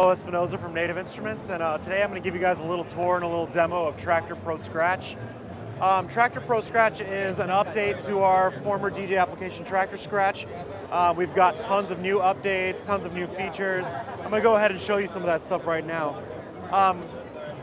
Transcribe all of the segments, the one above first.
Espinoza from Native Instruments, and today I'm going to give you guys a little tour and a little demo of Traktor Pro Scratch. Traktor Pro Scratch is an update to our former DJ application Traktor Scratch. We've got tons of new updates, tons of new features. I'm going to go ahead and show you some of that stuff right now.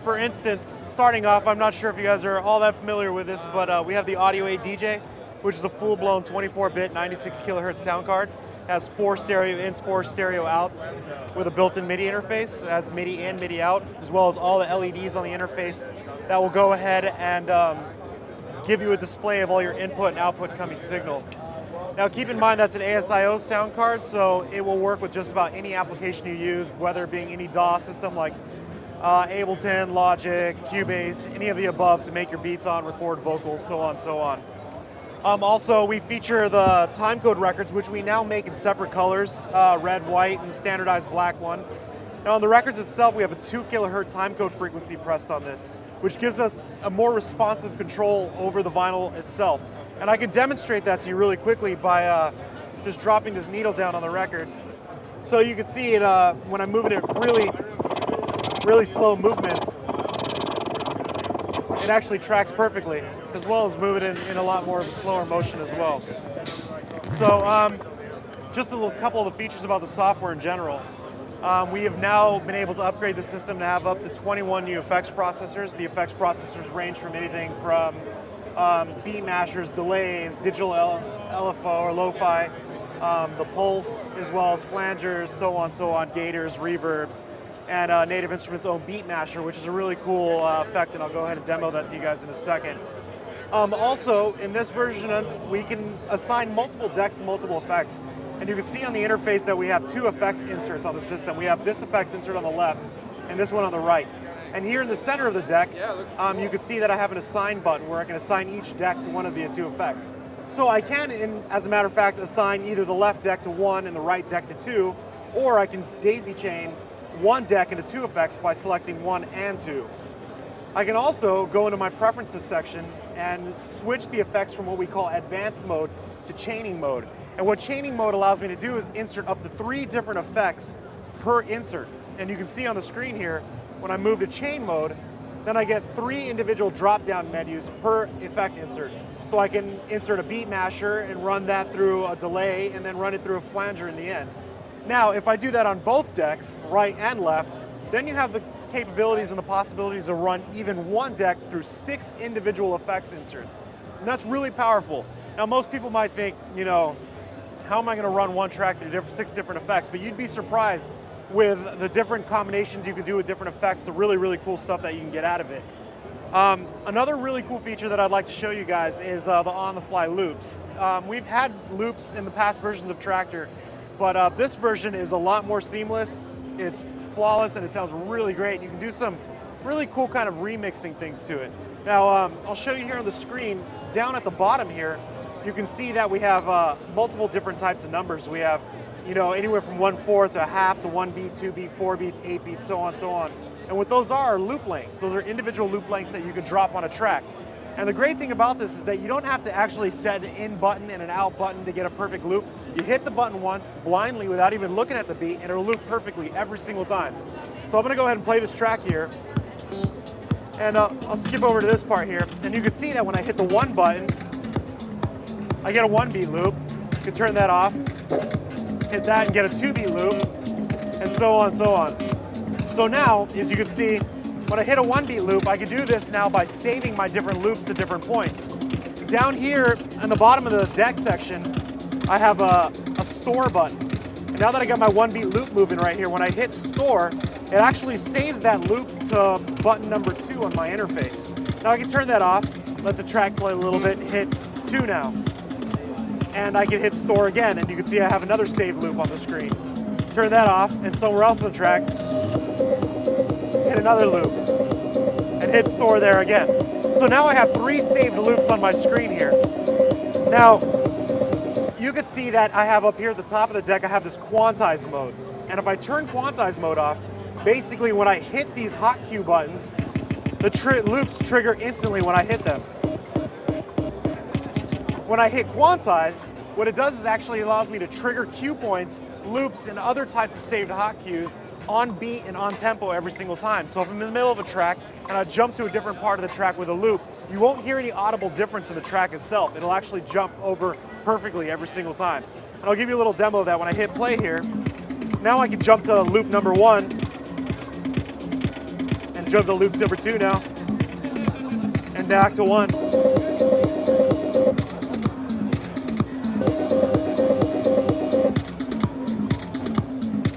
For instance, starting off, I'm not sure if you guys are all that familiar with this, but we have the Audio 8 DJ, which is a full-blown 24-bit 96 kilohertz sound card. It has 4 stereo ins, 4 stereo outs with a built-in MIDI interface. It has MIDI in, MIDI out, as well as all the LEDs on the interface that will go ahead and give you a display of all your input and output coming signal. Now keep in mind that's an ASIO sound card, so it will work with just about any application you use, whether it being any DAW system like Ableton, Logic, Cubase, any of the above to make your beats on, record vocals, so on and so on. Also, we feature the timecode records, which we now make in separate colors, red, white, and the standardized black one. Now on the records itself, we have a 2 kilohertz timecode frequency pressed on this, which gives us a more responsive control over the vinyl itself. And I can demonstrate that to you really quickly by just dropping this needle down on the record. So you can see it when I'm moving it really slow movements, it actually tracks perfectly, as well as moving in a lot more of a slower motion as well. So just a couple of the features about the software in general. We have now been able to upgrade the system to have up to 21 new effects processors. The effects processors range from anything from beat mashers, delays, digital LFO or lo-fi, the pulse, as well as flangers, so on, gators, reverbs, and Native Instruments' own beat masher, which is a really cool effect, and I'll go ahead and demo that to you guys in a second. Also, in this version, we can assign multiple decks and multiple effects, and you can see on the interface that we have 2 effects inserts on the system. We have this effects insert on the left, and this one on the right. And here in the center of the deck, you can see that I have an assign button where I can assign each deck to one of the 2 effects. So I can, as a matter of fact, assign either the left deck to 1 and the right deck to 2, or I can daisy chain 1 deck into 2 effects by selecting 1 and 2. I can also go into my preferences section and switch the effects from what we call advanced mode to chaining mode. And what chaining mode allows me to do is insert up to 3 different effects per insert. And you can see on the screen here, when I move to chain mode, then I get 3 individual drop-down menus per effect insert. So I can insert a beat masher and run that through a delay and then run it through a flanger in the end. Now, if I do that on both decks, right and left, then you have the capabilities and the possibilities to run even 1 deck through 6 individual effects inserts. And that's really powerful. Now, most people might think, you know, how am I going to run 1 track through 6 different effects? But you'd be surprised with the different combinations you can do with different effects, the really cool stuff that you can get out of it. Another really cool feature that I'd like to show you guys is the on-the-fly loops. We've had loops in the past versions of Traktor, but this version is a lot more seamless. It's flawless and it sounds really great. You can do some really cool kind of remixing things to it. Now, I'll show you here on the screen, down at the bottom here, you can see that we have multiple different types of numbers. We have, you know, anywhere from 1/4 to a half to 1 beat, 2 beat, 4 beats, 8 beats, so on. And what those are loop lengths. Those are individual loop lengths that you can drop on a track. And the great thing about this is that you don't have to actually set an in button and an out button to get a perfect loop. You hit the button once blindly without even looking at the beat and it'll loop perfectly every single time. So I'm gonna go ahead and play this track here. And I'll skip over to this part here. And you can see that when I hit the 1 button, I get a 1 beat loop. You can turn that off, hit that and get a 2 beat loop, and so on. So now, as you can see, when I hit a 1 beat loop, I can do this now by saving my different loops to different points. Down here on the bottom of the deck section, I have a store button. And now that I got my 1 beat loop moving right here, when I hit store, it actually saves that loop to button number 2 on my interface. Now I can turn that off, let the track play a little bit, and hit 2 now. And I can hit store again, and you can see I have another saved loop on the screen. Turn that off, and somewhere else on the track, hit another loop, and hit store there again. So now I have 3 saved loops on my screen here. Now, you can see that I have up here at the top of the deck, I have this quantize mode. And if I turn quantize mode off, basically when I hit these hotkey buttons, the loops trigger instantly when I hit them. When I hit quantize, what it does is actually allows me to trigger cue points, loops, and other types of saved hotkeys on beat and on tempo every single time. So if I'm in the middle of a track and I jump to a different part of the track with a loop, you won't hear any audible difference in the track itself. It'll actually jump over perfectly every single time. And I'll give you a little demo of that. When I hit play here, now I can jump to loop number 1 and jump to loop number 2 now and back to 1.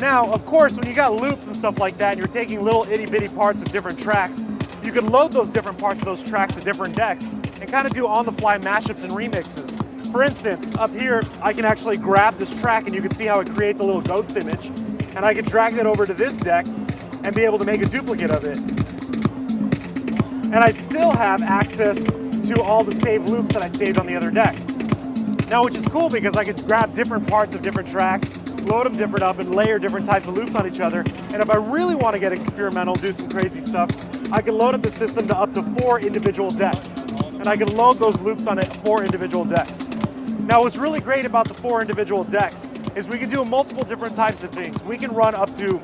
Now, of course, when you got loops and stuff like that, and you're taking little itty bitty parts of different tracks, you can load those different parts of those tracks to different decks and kind of do on-the-fly mashups and remixes. For instance, up here, I can actually grab this track and you can see how it creates a little ghost image, and I can drag that over to this deck and be able to make a duplicate of it. And I still have access to all the saved loops that I saved on the other deck. Now, which is cool because I could grab different parts of different tracks, load them different up, and layer different types of loops on each other. And if I really want to get experimental, do some crazy stuff, I can load up the system to up to 4 individual decks. And I can load those loops on 4 individual decks. Now, what's really great about the 4 individual decks is we can do multiple different types of things. We can run up to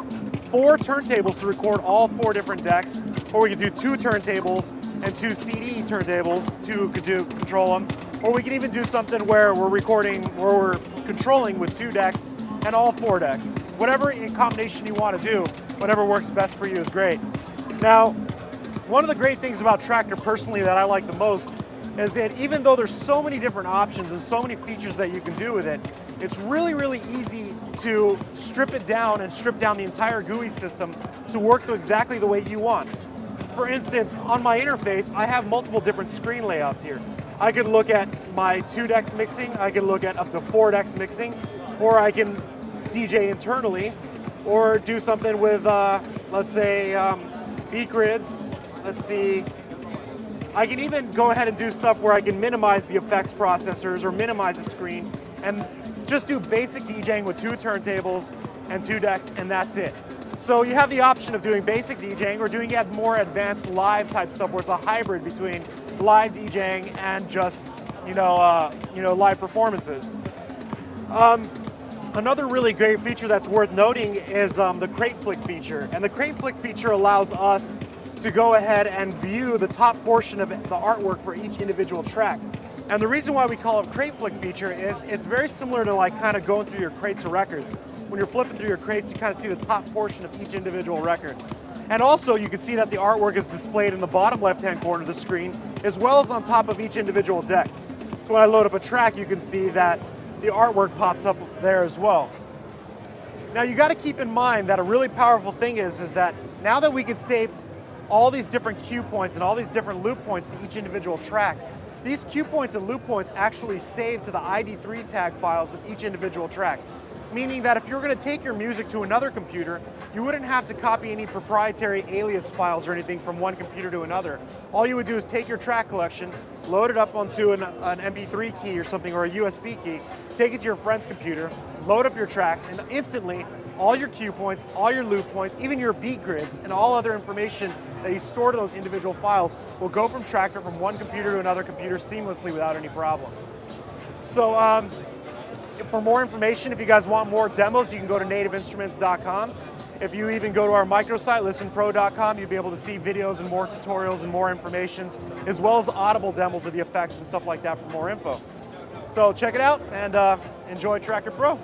4 turntables to record all 4 different decks, or we can do 2 turntables and 2 CD turntables to control them. Or we can even do something where we're controlling with 2 decks and all 4 decks. Whatever in combination you want to do, whatever works best for you is great. Now, one of the great things about Traktor personally that I like the most is that even though there's so many different options and so many features that you can do with it, it's really, really easy to strip it down and strip down the entire GUI system to work exactly the way you want. For instance, on my interface, I have multiple different screen layouts here. I can look at my 2 decks mixing, I can look at up to 4 decks mixing, or I can DJ internally, or do something with, let's say, beat grids. Let's see. I can even go ahead and do stuff where I can minimize the effects processors or minimize the screen and just do basic DJing with 2 turntables and 2 decks, and that's it. So you have the option of doing basic DJing or doing more advanced live type stuff where it's a hybrid between live DJing and just live performances. Another really great feature that's worth noting is the crate flick feature. And the crate flick feature allows us to go ahead and view the top portion of the artwork for each individual track. And the reason why we call it crate flick feature is it's very similar to like kind of going through your crates of records. When you're flipping through your crates, you kind of see the top portion of each individual record. And also you can see that the artwork is displayed in the bottom left-hand corner of the screen, as well as on top of each individual deck. So when I load up a track, you can see that the artwork pops up there as well. Now you got to keep in mind that a really powerful thing is that now that we can save all these different cue points and all these different loop points to each individual track, these cue points and loop points actually save to the ID3 tag files of each individual track. Meaning that if you're going to take your music to another computer, you wouldn't have to copy any proprietary alias files or anything from one computer to another. All you would do is take your track collection, load it up onto an MP3 key or something, or a USB key, take it to your friend's computer, load up your tracks, and instantly all your cue points, all your loop points, even your beat grids, and all other information that you store to those individual files will go from Traktor from one computer to another computer seamlessly without any problems. So for more information, if you guys want more demos, you can go to nativeinstruments.com. If you even go to our microsite, listenpro.com, you'll be able to see videos and more tutorials and more information, as well as audible demos of the effects and stuff like that for more info. So check it out and enjoy Traktor Pro.